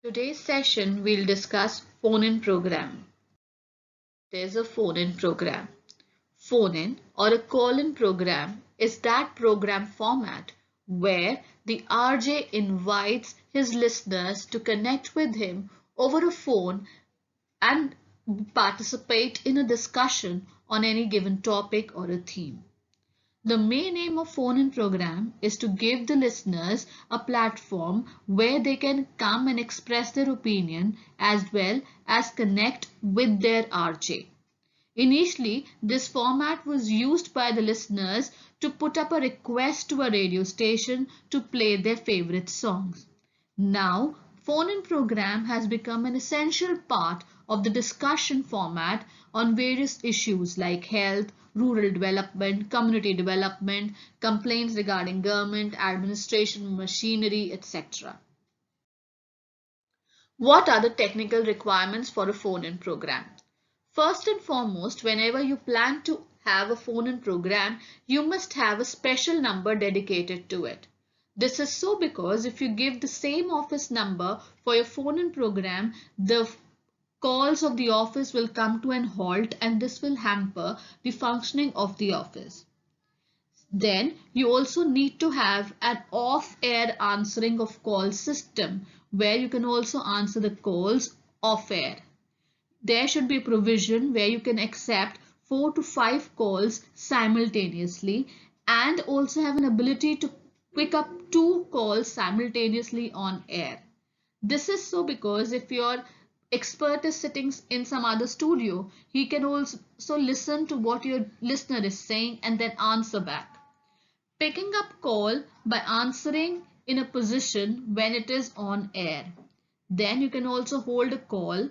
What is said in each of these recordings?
Today's session we'll discuss phone-in program. There's a phone-in program. Phone-in or a call-in program is that program format where the RJ invites his listeners to connect with him over a phone and participate in a discussion on any given topic or a theme. The main aim of phone-in program is to give the listeners a platform where they can come and express their opinion as well as connect with their RJ. Initially, this format was used by the listeners to put up a request to a radio station to play their favorite songs. Now, phone-in program has become an essential part of the discussion format on various issues like health, rural development, community development, complaints regarding government, administration, machinery, etc. What are the technical requirements for a phone-in program? First and foremost, whenever you plan to have a phone-in program, you must have a special number dedicated to it. This is so because if you give the same office number for your phone-in program, the calls of the office will come to an halt and this will hamper the functioning of the office. Then you also need to have an off-air answering of call system where you can also answer the calls off-air. There should be a provision where you can accept 4 to 5 calls simultaneously and also have an ability to pick up 2 calls simultaneously on air. This is so because if your expert is sitting in some other studio, he can also listen to what your listener is saying and then answer back. Picking up call by answering in a position when it is on air. Then you can also hold a call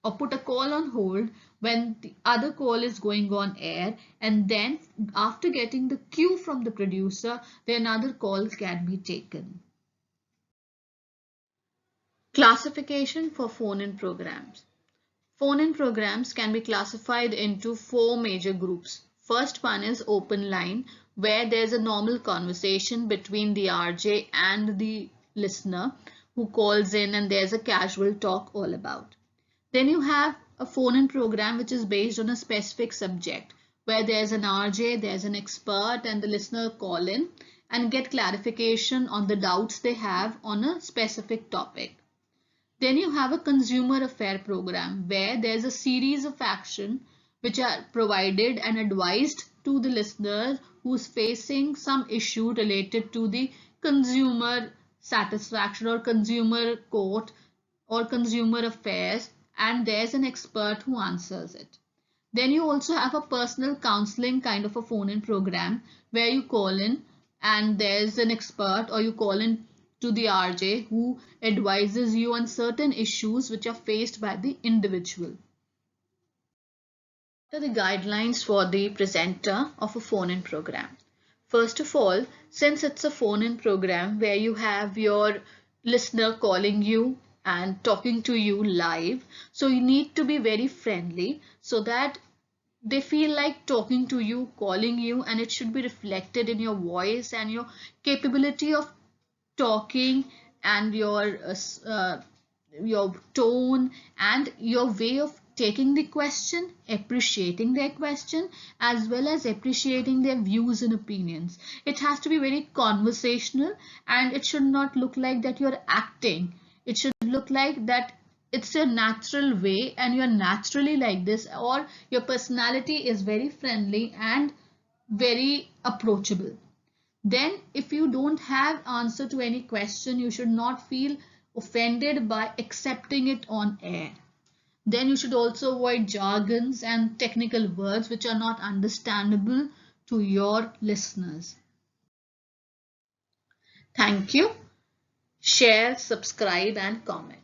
or put a call on hold when the other call is going on air, and then after getting the cue from the producer, then another call can be taken. Classification for phone-in programs. Phone-in programs can be classified into 4 major groups. First one is open line, where there's a normal conversation between the RJ and the listener who calls in, and there's a casual talk all about. Then you have a phone-in program which is based on a specific subject where there's an RJ, there's an expert, and the listener call in and get clarification on the doubts they have on a specific topic. Then you have a consumer affair program where there's a series of action which are provided and advised to the listener who's facing some issue related to the consumer satisfaction or consumer court or consumer affairs, and there's an expert who answers it. Then you also have a personal counseling kind of a phone-in program where you call in and there's an expert, or you call in to the RJ who advises you on certain issues which are faced by the individual. What are the guidelines for the presenter of a phone-in program? First of all, since it's a phone-in program where you have your listener calling you and talking to you live, so you need to be very friendly so that they feel like talking to you, calling you, and it should be reflected in your voice and your capability of talking and your tone and your way of taking the question, appreciating their question, as well as appreciating their views and opinions. It has to be very conversational, and it should not look like that you're acting. It should look like that it's a natural way and you're naturally like this, or your personality is very friendly and very approachable. Then if you don't have answer to any question, you should not feel offended by accepting it on air. Then you should also avoid jargons and technical words which are not understandable to your listeners. Thank you. Share, subscribe and comment.